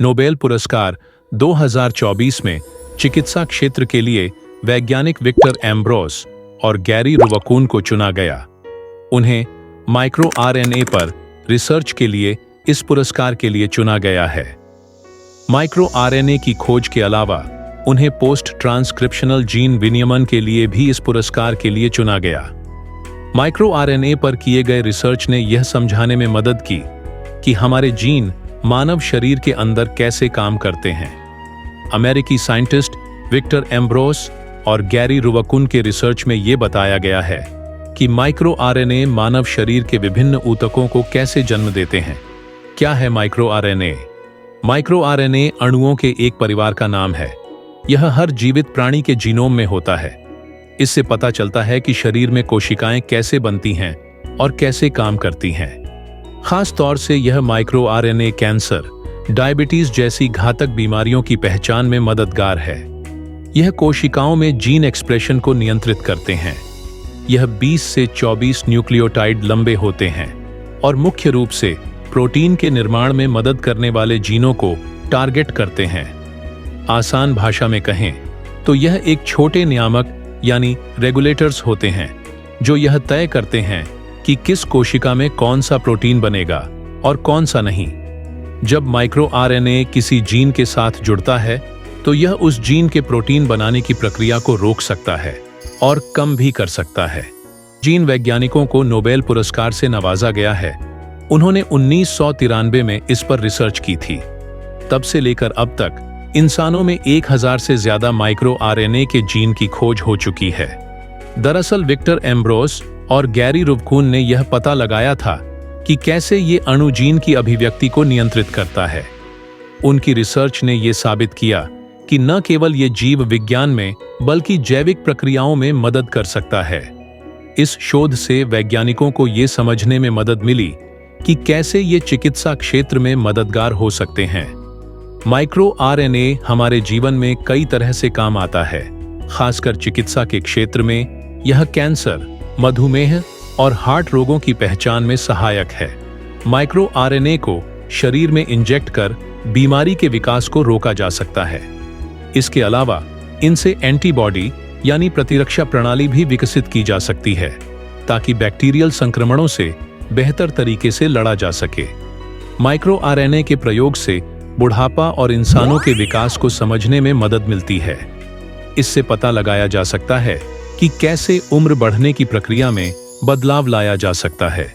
Nobel पुरस्कार 2024 में चिकित्सा क्षेत्र के लिए वैज्ञानिक विक्टर एम्ब्रोस और गैरी रुवकून को चुना गया। उन्हें माइक्रो आरएनए पर रिसर्च के लिए इस पुरस्कार के लिए चुना गया है। माइक्रो आरएनए की खोज के अलावा उन्हें पोस्ट ट्रांसक्रिप्शनल जीन विनियमन के लिए भी इस पुरस्कार के लिए चुना गया। माइक्रो आरएनए पर किए गए रिसर्च ने यह समझाने में मदद की कि हमारे जीन मानव शरीर के अंदर कैसे काम करते हैं। अमेरिकी साइंटिस्ट विक्टर एम्ब्रोस और गैरी रुवकून के रिसर्च में यह बताया गया है कि माइक्रो आरएनए मानव शरीर के विभिन्न ऊतकों को कैसे जन्म देते हैं। क्या है माइक्रो आरएनए? माइक्रो आरएनए अणुओं के एक परिवार का नाम है। यह हर जीवित प्राणी के जीनोम में होता है। इससे पता चलता है कि शरीर में कोशिकाएं कैसे बनती हैं और कैसे काम करती हैं। खास तौर से यह माइक्रो आरएनए कैंसर, डायबिटीज जैसी घातक बीमारियों की पहचान में मददगार है। यह कोशिकाओं में जीन एक्सप्रेशन को नियंत्रित करते हैं। यह 20 से 24 न्यूक्लियोटाइड लंबे होते हैं और मुख्य रूप से प्रोटीन के निर्माण में मदद करने वाले जीनों को टारगेट करते हैं। आसान भाषा में कहें तो यह एक छोटे नियामक यानी रेगुलेटर्स होते हैं जो यह तय करते हैं कि किस कोशिका में कौन सा प्रोटीन बनेगा और कौन सा नहीं। जब माइक्रो आरएनए किसी जीन के साथ जुड़ता है तो यह उस जीन के प्रोटीन बनाने की प्रक्रिया को रोक सकता है और कम भी कर सकता है। जीन वैज्ञानिकों को नोबेल पुरस्कार से नवाजा गया है। उन्होंने 1993 में इस पर रिसर्च की थी। तब से लेकर अब तक इंसानों में 1000 से ज्यादा माइक्रो आरएनए के जीन की खोज हो चुकी है। दरअसल विक्टर एम्ब्रोस और गैरी रुवकून ने यह पता लगाया था कि कैसे ये अणु जीन की अभिव्यक्ति को नियंत्रित करता है। उनकी रिसर्च ने यह साबित किया कि न केवल ये जीव विज्ञान में बल्कि जैविक प्रक्रियाओं में मदद कर सकता है। इस शोध से वैज्ञानिकों को ये समझने में मदद मिली कि कैसे ये चिकित्सा क्षेत्र में मददगार हो सकते हैं। माइक्रो आरएनए हमारे जीवन में कई तरह से काम आता है। खासकर चिकित्सा के क्षेत्र में यह कैंसर, मधुमेह और हार्ट रोगों की पहचान में सहायक है। माइक्रो आरएनए को शरीर में इंजेक्ट कर बीमारी के विकास को रोका जा सकता है। इसके अलावा इनसे एंटीबॉडी यानी प्रतिरक्षा प्रणाली भी विकसित की जा सकती है ताकि बैक्टीरियल संक्रमणों से बेहतर तरीके से लड़ा जा सके। माइक्रो आरएनए के प्रयोग से बुढ़ापा और इंसानों के विकास को समझने में मदद मिलती है। इससे पता लगाया जा सकता है कि कैसे उम्र बढ़ने की प्रक्रिया में बदलाव लाया जा सकता है।